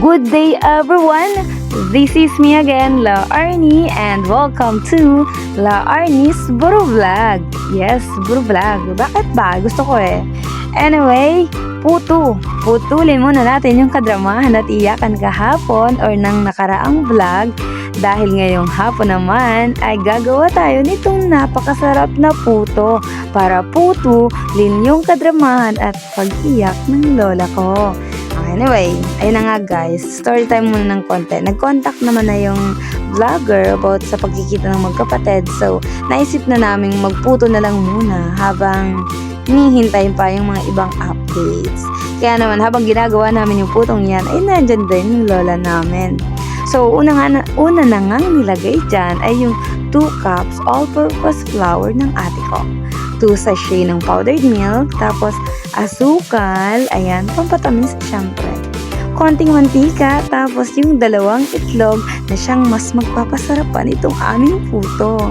Good day everyone! This is me again, La Arnie, and welcome to La Arnie's Buro Vlog. Yes, Buro Vlog. Bakit ba? Gusto ko eh. Anyway, putulin muna natin yung kadramahan at iyakan kahapon or ng nakaraang vlog dahil ngayong hapon naman ay gagawa tayo nitong napakasarap na puto para putulin yung kadramahan at pag-iyak ng lola ko. Anyway, ayun na nga guys, story time muna ng konti. Nag-contact naman na yung vlogger about sa pagkikita ng magkapatid. So, naisip na naming magputo na lang muna habang hinihintay pa yung mga ibang updates. Kaya naman, habang ginagawa namin yung putong yan, ay nandyan din yung lola namin. So, una na nga nilagay dyan ay yung 2 cups all-purpose flour ng ate ko. 2 sachet ng powdered milk, tapos asukal, ayan, pampatamis syempre. Konting mantika, tapos yung 2 itlog na siyang mas magpapasarap pa nitong aming puto.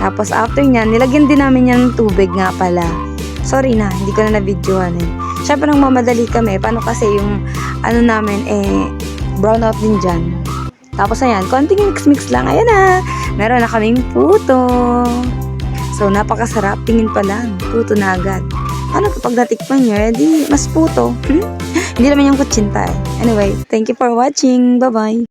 Tapos after nyan, nilagyan din namin yan ng tubig nga pala. Sorry na, hindi ko na na-videoan eh. Syempre nang mamadali kami, paano kasi yung ano namin brown out din dyan. Tapos ayan, konting mix-mix lang, ayan na, meron na kaming puto. So, napakasarap. Tingin pa lang. Puto na agad. Ano kapag natikman nyo, di mas puto. Hindi naman yung kutsinta eh. Anyway, thank you for watching. Bye-bye.